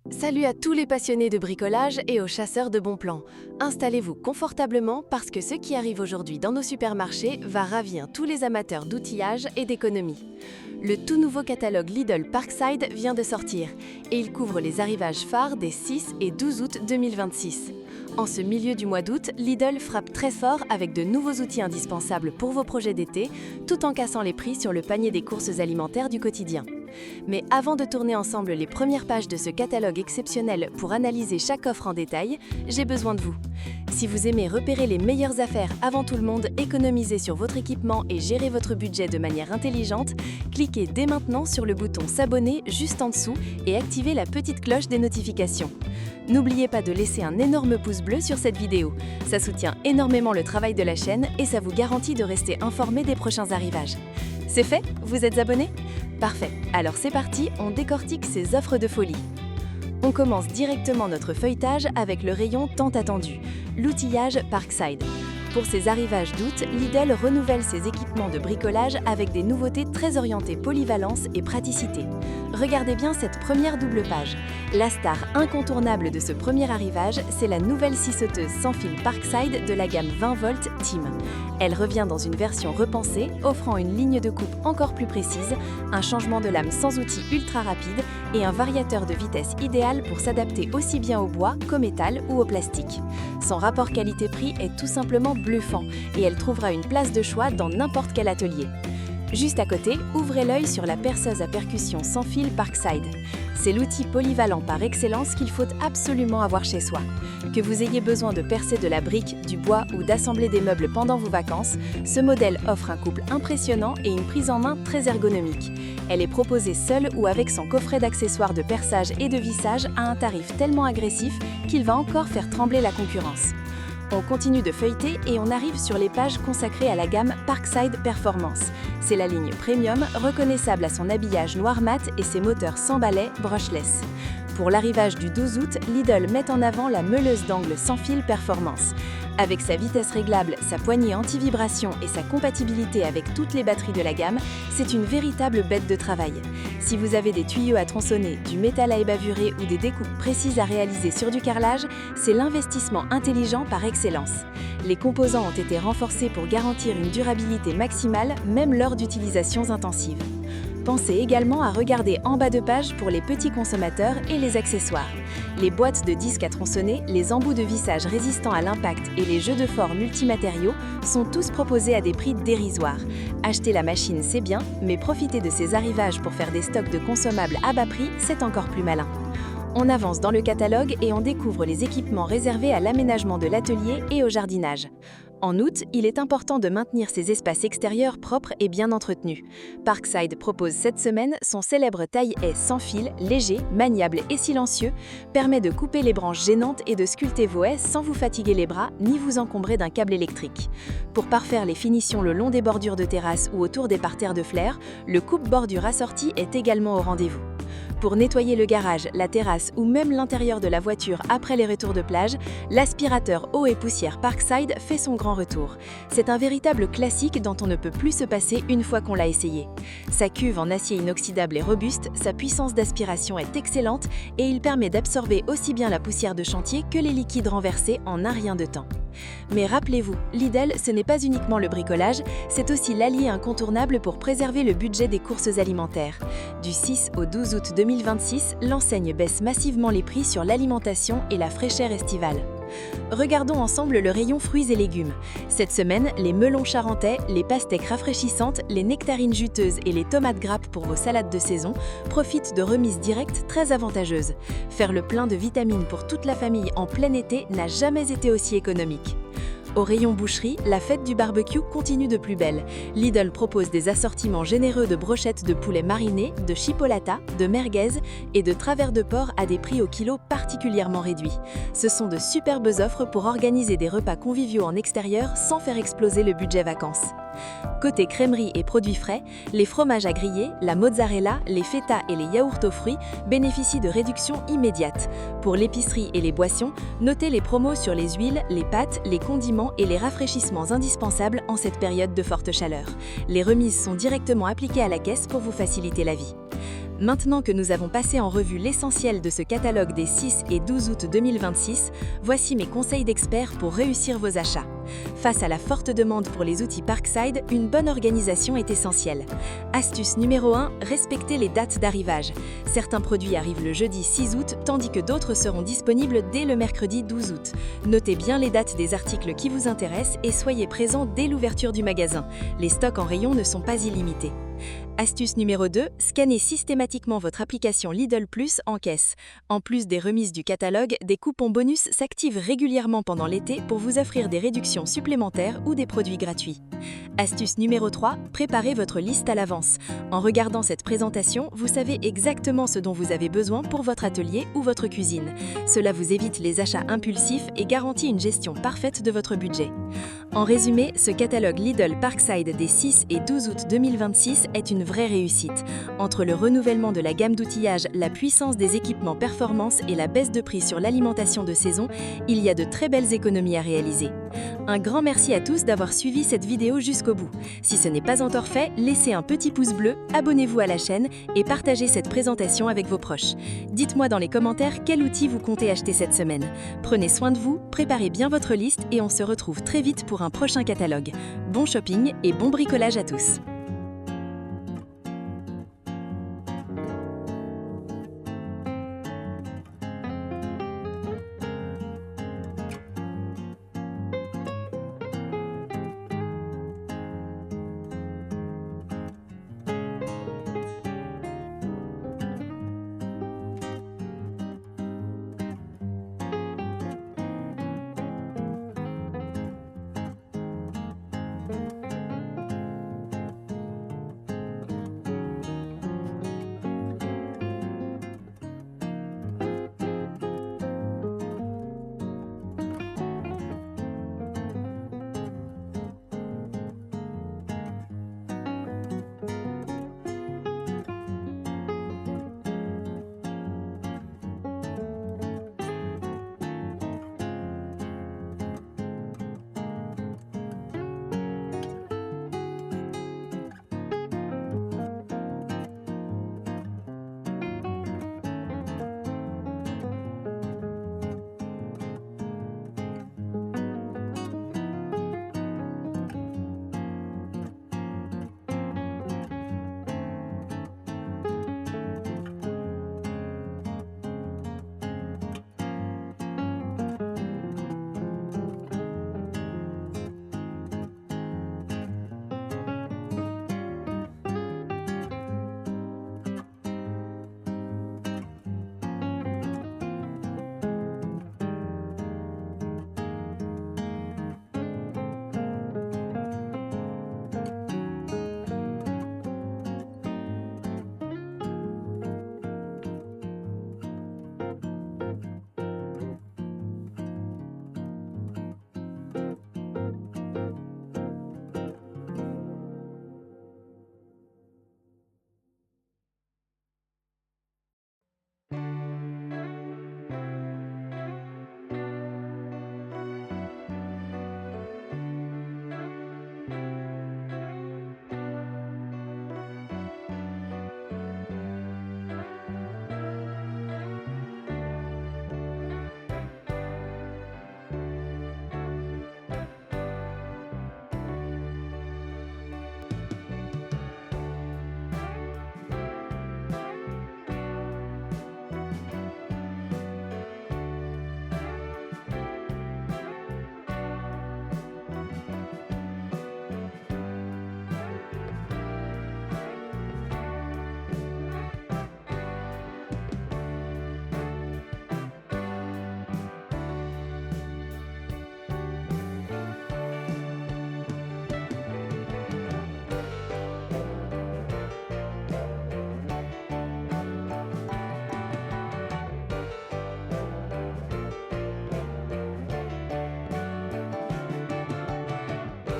Salut à tous les passionnés de bricolage et aux chasseurs de bons plans. Installez-vous confortablement parce que ce qui arrive aujourd'hui dans nos supermarchés va ravir tous les amateurs d'outillage et d'économie. Le tout nouveau catalogue Lidl Parkside vient de sortir et il couvre les arrivages phares des 6 et 12 août 2026. En ce milieu du mois d'août, Lidl frappe très fort avec de nouveaux outils indispensables pour vos projets d'été, tout en cassant les prix sur le panier des courses alimentaires du quotidien. Mais avant de tourner ensemble les premières pages de ce catalogue exceptionnel pour analyser chaque offre en détail, j'ai besoin de vous. Si vous aimez repérer les meilleures affaires avant tout le monde, économiser sur votre équipement et gérer votre budget de manière intelligente, cliquez dès maintenant sur le bouton s'abonner juste en dessous et activez la petite cloche des notifications. N'oubliez pas de laisser un énorme pouce bleu sur cette vidéo. Ça soutient énormément le travail de la chaîne et ça vous garantit de rester informé des prochains arrivages. C'est fait? Vous êtes abonné? Parfait, alors c'est parti, on décortique ces offres de folie. On commence directement notre feuilletage avec le rayon tant attendu, l'outillage Parkside. Pour ces arrivages d'août, Lidl renouvelle ses équipements de bricolage avec des nouveautés très orientées polyvalence et praticité. Regardez bien cette première double page. La star incontournable de ce premier arrivage, c'est la nouvelle scie sauteuse sans fil Parkside de la gamme 20 volts Team. Elle revient dans une version repensée, offrant une ligne de coupe encore plus précise, un changement de lame sans outil ultra rapide et un variateur de vitesse idéal pour s'adapter aussi bien au bois qu'au métal ou au plastique. Son rapport qualité-prix est tout simplement bluffant et elle trouvera une place de choix dans n'importe quel atelier. Juste à côté, ouvrez l'œil sur la perceuse à percussion sans fil Parkside. C'est l'outil polyvalent par excellence qu'il faut absolument avoir chez soi. Que vous ayez besoin de percer de la brique, du bois ou d'assembler des meubles pendant vos vacances, ce modèle offre un couple impressionnant et une prise en main très ergonomique. Elle est proposée seule ou avec son coffret d'accessoires de perçage et de vissage à un tarif tellement agressif qu'il va encore faire trembler la concurrence. On continue de feuilleter et on arrive sur les pages consacrées à la gamme Parkside Performance. C'est la ligne premium, reconnaissable à son habillage noir mat et ses moteurs sans balai brushless. Pour l'arrivage du 12 août, Lidl met en avant la meuleuse d'angle sans fil Performance. Avec sa vitesse réglable, sa poignée anti-vibration et sa compatibilité avec toutes les batteries de la gamme, c'est une véritable bête de travail. Si vous avez des tuyaux à tronçonner, du métal à ébavurer ou des découpes précises à réaliser sur du carrelage, c'est l'investissement intelligent par excellence. Les composants ont été renforcés pour garantir une durabilité maximale, même lors d'utilisations intensives. Pensez également à regarder en bas de page pour les petits consommateurs et les accessoires. Les boîtes de disques à tronçonner, les embouts de vissage résistants à l'impact et les jeux de forts multimatériaux sont tous proposés à des prix dérisoires. Acheter la machine, c'est bien, mais profiter de ces arrivages pour faire des stocks de consommables à bas prix, c'est encore plus malin. On avance dans le catalogue et on découvre les équipements réservés à l'aménagement de l'atelier et au jardinage. En août, il est important de maintenir ces espaces extérieurs propres et bien entretenus. Parkside propose cette semaine son célèbre taille-haie sans fil, léger, maniable et silencieux, permet de couper les branches gênantes et de sculpter vos haies sans vous fatiguer les bras ni vous encombrer d'un câble électrique. Pour parfaire les finitions le long des bordures de terrasse ou autour des parterres de fleurs, le coupe-bordure assorti est également au rendez-vous. Pour nettoyer le garage, la terrasse ou même l'intérieur de la voiture après les retours de plage, l'aspirateur eau et poussière Parkside fait son grand retour. C'est un véritable classique dont on ne peut plus se passer une fois qu'on l'a essayé. Sa cuve en acier inoxydable est robuste, sa puissance d'aspiration est excellente et il permet d'absorber aussi bien la poussière de chantier que les liquides renversés en un rien de temps. Mais rappelez-vous, Lidl, ce n'est pas uniquement le bricolage, c'est aussi l'allié incontournable pour préserver le budget des courses alimentaires. Du 6 au 12 août 2026, l'enseigne baisse massivement les prix sur l'alimentation et la fraîcheur estivale. Regardons ensemble le rayon fruits et légumes. Cette semaine, les melons charentais, les pastèques rafraîchissantes, les nectarines juteuses et les tomates grappes pour vos salades de saison profitent de remises directes très avantageuses. Faire le plein de vitamines pour toute la famille en plein été n'a jamais été aussi économique. Au rayon boucherie, la fête du barbecue continue de plus belle. Lidl propose des assortiments généreux de brochettes de poulet mariné, de chipolata, de merguez et de travers de porc à des prix au kilo particulièrement réduits. Ce sont de superbes offres pour organiser des repas conviviaux en extérieur sans faire exploser le budget vacances. Côté crèmerie et produits frais, les fromages à griller, la mozzarella, les feta et les yaourts aux fruits bénéficient de réductions immédiates. Pour l'épicerie et les boissons, notez les promos sur les huiles, les pâtes, les condiments et les rafraîchissements indispensables en cette période de forte chaleur. Les remises sont directement appliquées à la caisse pour vous faciliter la vie. Maintenant que nous avons passé en revue l'essentiel de ce catalogue des 6 et 12 août 2026, voici mes conseils d'experts pour réussir vos achats. Face à la forte demande pour les outils Parkside, une bonne organisation est essentielle. Astuce numéro 1, respectez les dates d'arrivage. Certains produits arrivent le jeudi 6 août, tandis que d'autres seront disponibles dès le mercredi 12 août. Notez bien les dates des articles qui vous intéressent et soyez présents dès l'ouverture du magasin. Les stocks en rayon ne sont pas illimités. Astuce numéro 2, scannez systématiquement votre application Lidl Plus en caisse. En plus des remises du catalogue, des coupons bonus s'activent régulièrement pendant l'été pour vous offrir des réductions supplémentaires ou des produits gratuits. Astuce numéro 3, préparez votre liste à l'avance. En regardant cette présentation, vous savez exactement ce dont vous avez besoin pour votre atelier ou votre cuisine. Cela vous évite les achats impulsifs et garantit une gestion parfaite de votre budget. En résumé, ce catalogue Lidl Parkside des 6 et 12 août 2026 est une vraie réussite. Entre le renouvellement de la gamme d'outillage, la puissance des équipements performance et la baisse de prix sur l'alimentation de saison, il y a de très belles économies à réaliser. Un grand merci à tous d'avoir suivi cette vidéo jusqu'au bout. Si ce n'est pas encore fait, laissez un petit pouce bleu, abonnez-vous à la chaîne et partagez cette présentation avec vos proches. Dites-moi dans les commentaires quel outil vous comptez acheter cette semaine. Prenez soin de vous, préparez bien votre liste et on se retrouve très vite pour un prochain catalogue. Bon shopping et bon bricolage à tous!